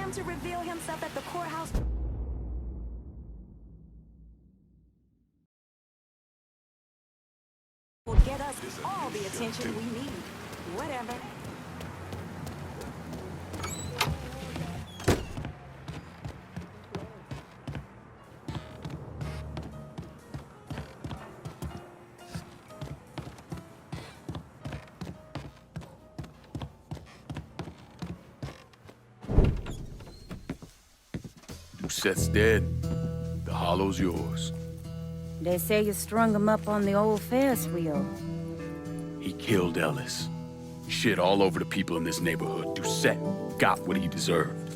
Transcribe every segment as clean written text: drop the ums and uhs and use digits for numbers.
him to reveal himself at the courthouse will get us all the attention we need. Whatever. Set's dead. The hollow's yours. They say you strung him up on the old Ferris wheel. He killed Ellis. Shit all over the people in this neighborhood. Doucette got what he deserved.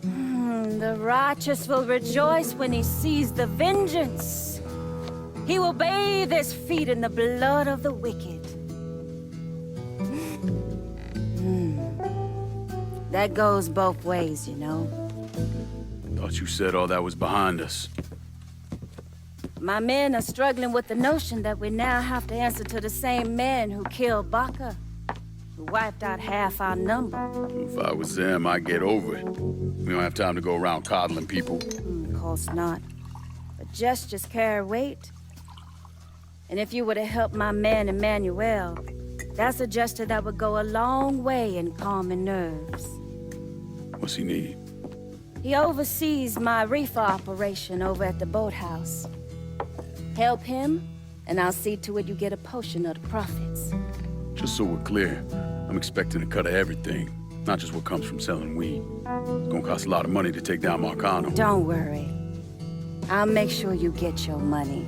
The righteous will rejoice when he sees the vengeance. He will bathe his feet in the blood of the wicked. That goes both ways, you know. Thought you said all that was behind us. My men are struggling with the notion that we now have to answer to the same men who killed Baca, who wiped out half our number. If I was them, I'd get over it. We don't have time to go around coddling people. Of course not. But gestures carry weight. And if you were to help my man Emmanuel, that's a gesture that would go a long way in calming nerves. What's he need? He oversees my reefer operation over at the boathouse. Help him, and I'll see to it you get a portion of the profits. Just so we're clear, I'm expecting a cut of everything, not just what comes from selling weed. It's gonna cost a lot of money to take down Marcano. Don't worry. I'll make sure you get your money.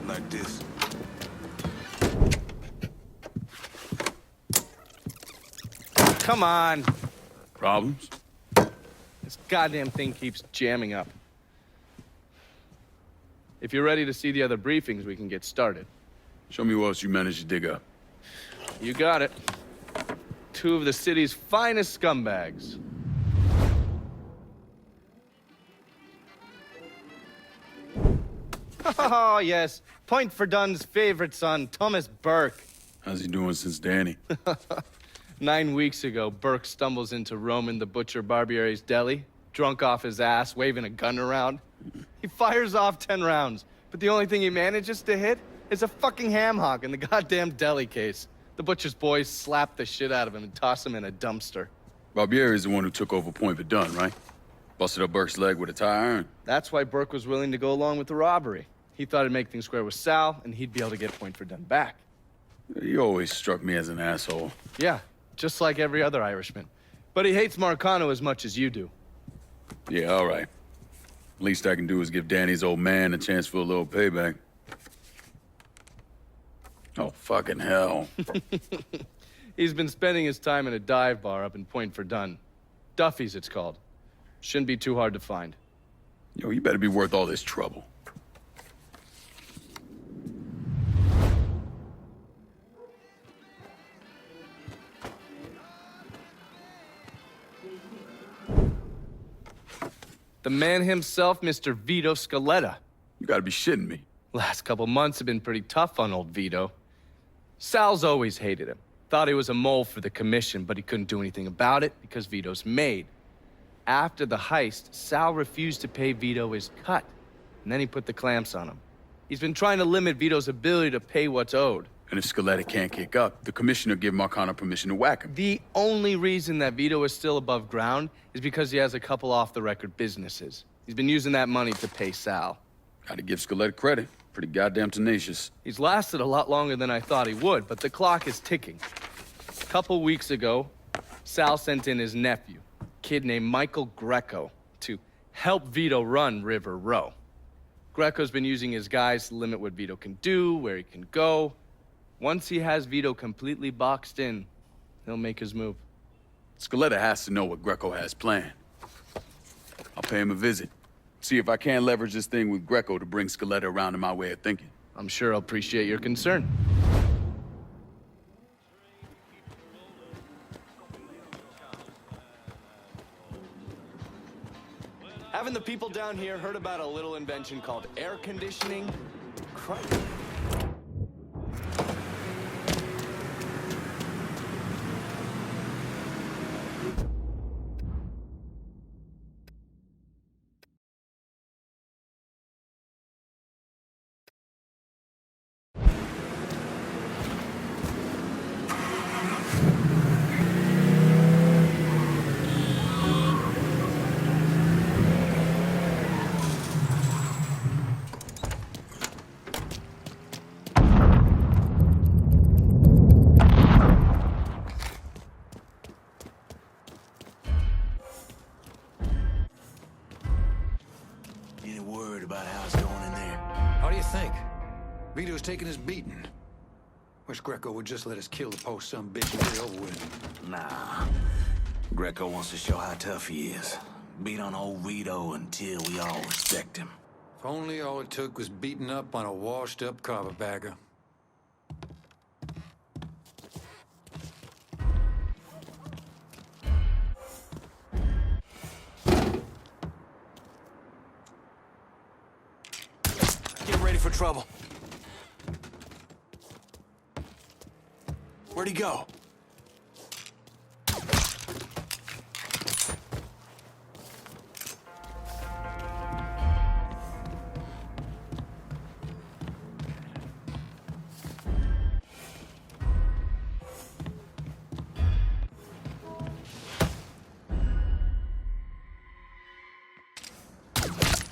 Like this. Come on. Problems? This goddamn thing keeps jamming up. If you're ready to see the other briefings, we can get started. Show me what else you managed to dig up. You got it. Two of the city's finest scumbags. Oh, yes. Point for Dunn's favorite son, Thomas Burke. How's he doing since Danny? 9 weeks ago, Burke stumbles into Roman the Butcher Barbiere's deli, drunk off his ass, waving a gun around. He fires off 10 rounds, but the only thing he manages to hit is a fucking ham hock in the goddamn deli case. The butcher's boys slap the shit out of him and toss him in a dumpster. Barbieri is the one who took over Point Verdun, right? Busted up Burke's leg with a tire iron. That's why Burke was willing to go along with the robbery. He thought it'd make things square with Sal, and he'd be able to get Point Verdun back. You always struck me as an asshole. Yeah, just like every other Irishman. But he hates Marcano as much as you do. Yeah, all right. Least I can do is give Danny's old man a chance for a little payback. Oh, fucking hell. He's been spending his time in a dive bar up in Point Verdun. Duffy's, it's called. Shouldn't be too hard to find. Yo, you better be worth all this trouble. The man himself, Mr. Vito Scaletta. You gotta be shitting me. Last couple months have been pretty tough on old Vito. Sal's always hated him. Thought he was a mole for the commission, but he couldn't do anything about it because Vito's made. After the heist, Sal refused to pay Vito his cut, and then he put the clamps on him. He's been trying to limit Vito's ability to pay what's owed. And if Scaletta can't kick up, the commissioner give Marcano permission to whack him. The only reason that Vito is still above ground is because he has a couple off-the-record businesses. He's been using that money to pay Sal. Gotta give Scaletta credit. Pretty goddamn tenacious. He's lasted a lot longer than I thought he would, but the clock is ticking. A couple weeks ago, Sal sent in his nephew, a kid named Michael Greco, to help Vito run River Row. Greco's been using his guys to limit what Vito can do, where he can go. Once he has Vito completely boxed in, he'll make his move. Scaletta has to know what Greco has planned. I'll pay him a visit. See if I can't leverage this thing with Greco to bring Scaletta around to my way of thinking. I'm sure he'll appreciate your concern. Haven't the people down here heard about a little invention called air conditioning? Christ. Any word about how it's going in there? How do you think? Vito's taking his beating. Wish Greco would just let us kill the post some bitch and get it over with. Nah. Greco wants to show how tough he is. Beat on old Vito until we all respect him. If only all it took was beating up on a washed-up carpetbagger. Get ready for trouble. Where'd he go?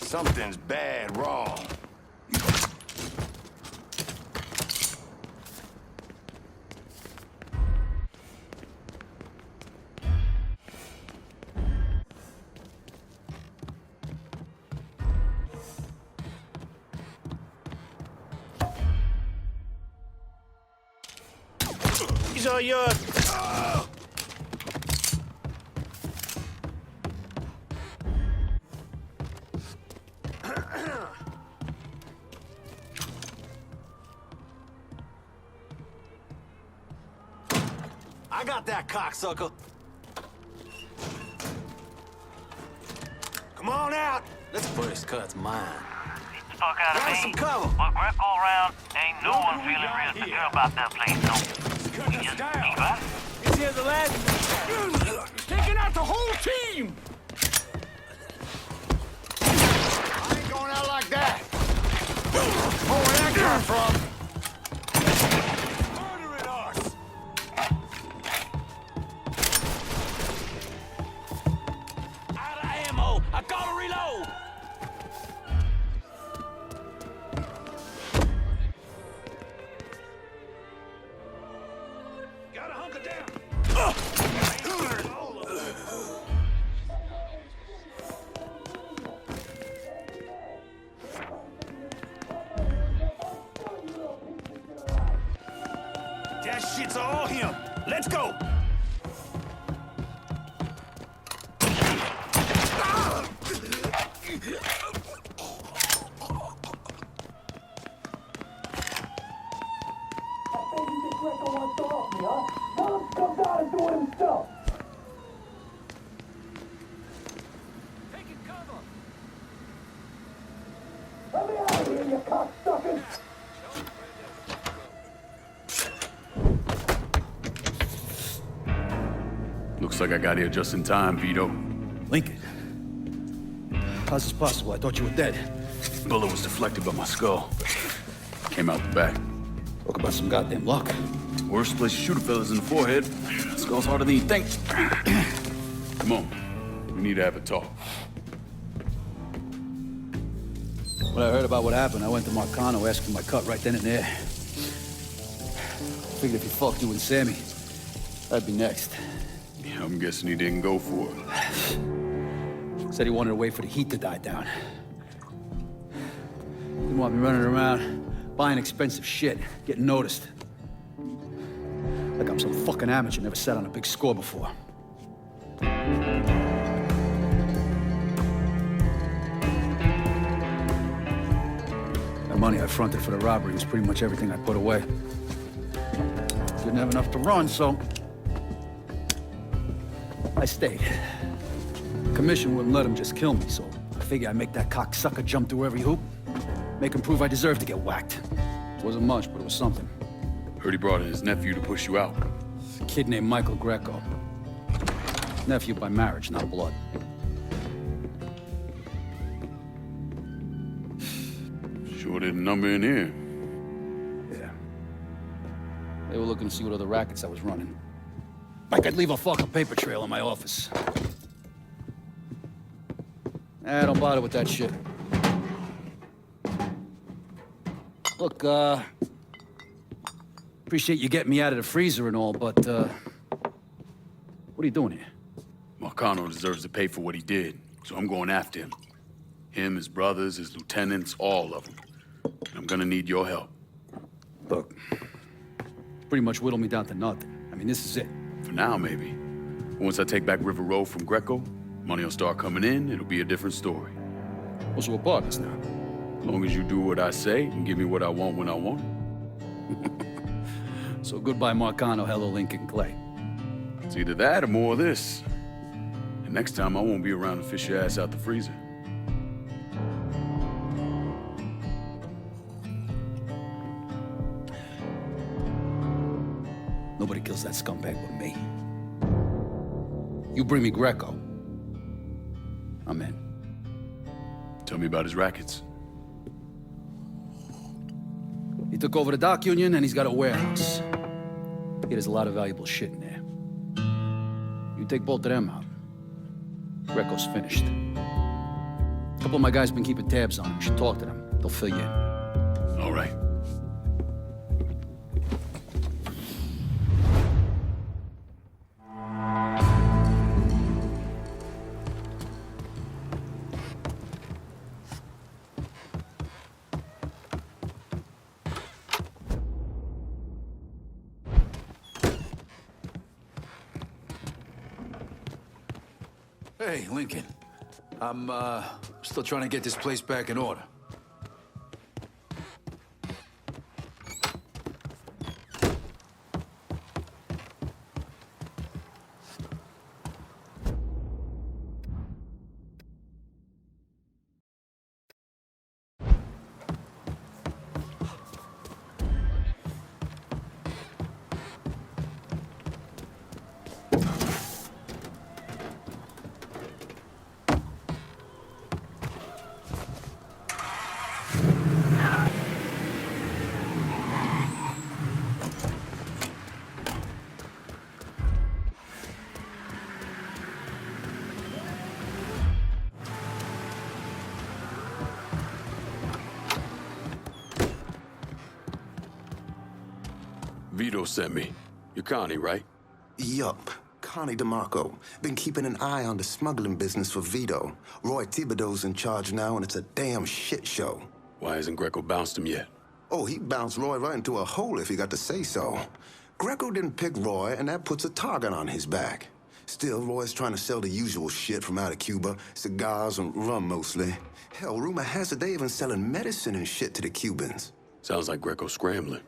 Something's bad wrong. These are yours. I got that cocksucker. Come on out. This first cut's mine. Fuck out of Grab me. some cover. With Greco around, ain't no one feeling real secure about that place, so we just keep at it. This here's the last. Taking out the whole team. I ain't going out like that. Oh, where that come from? Murdering us. Out of ammo. I gotta reload. Gotta hunker down. That shit's all him. Let's go. Looks like I got here just in time, Vito. Lincoln. How's this possible? I thought you were dead. Bullet was deflected by my skull. Came out the back. Talk about some goddamn luck. Worst place to shoot a fella's in the forehead. Skull's harder than you think. Come on. We need to have a talk. When I heard about what happened, I went to Marcano, asked for my cut right then and there. Figured if he fucked you and Sammy, I'd be next. Yeah, I'm guessing he didn't go for it. Said he wanted to wait for the heat to die down. Didn't want me running around, buying expensive shit, getting noticed. Like I'm some fucking amateur, never sat on a big score before. The money I fronted for the robbery was pretty much everything I put away. Didn't have enough to run, so I stayed. Commission wouldn't let him just kill me, so I figured I'd make that cocksucker jump through every hoop. Make him prove I deserve to get whacked. It wasn't much, but it was something. Heard he brought in his nephew to push you out. A kid named Michael Greco. Nephew by marriage, not blood. Sure didn't number in here. Yeah. They were looking to see what other rackets I was running. Like I'd leave a fucking paper trail in my office. Don't bother with that shit. Look, appreciate you getting me out of the freezer and all, but, what are you doing here? Marcano deserves to pay for what he did, so I'm going after him. Him, his brothers, his lieutenants, all of them. And I'm gonna need your help. Look, pretty much whittled me down to nothing. I mean, this is it. For now, maybe. Once I take back River Road from Greco, money will start coming in, it'll be a different story. Also, we're partners now. As long as you do what I say and give me what I want when I want it. So goodbye, Marcano, hello, Lincoln Clay. It's either that or more of this. And next time, I won't be around to fish your ass out the freezer. Nobody kills that scumbag but me. You bring me Greco, I'm in. Tell me about his rackets. He took over the dock union and he's got a warehouse. There's a lot of valuable shit in there. You take both of them out, Greco's finished. A couple of my guys been keeping tabs on him. You should talk to them. They'll fill you in. All right. Hey, Lincoln. I'm, still trying to get this place back in order. VITO sent me. You're Connie, right? Yup. Connie DeMarco. Been keeping an eye on the smuggling business for VITO. Roy Thibodeau's in charge now, and it's a damn shit show. Why hasn't Greco bounced him yet? Oh, he bounced Roy right into a hole if he got to say so. Greco didn't pick Roy, and that puts a target on his back. Still, Roy's trying to sell the usual shit from out of Cuba. Cigars and rum, mostly. Hell, rumor has it they even selling medicine and shit to the Cubans. Sounds like Greco's scrambling.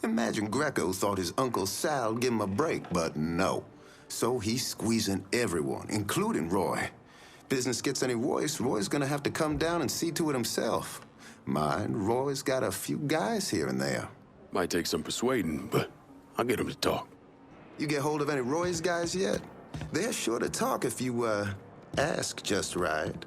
Imagine Greco thought his Uncle Sal would give him a break, but no. So he's squeezing everyone, including Roy. Business gets any worse, Roy's gonna have to come down and see to it himself. Mind, Roy's got a few guys here and there. Might take some persuading, but I'll get him to talk. You get hold of any Roy's guys yet? They're sure to talk if you, ask just right.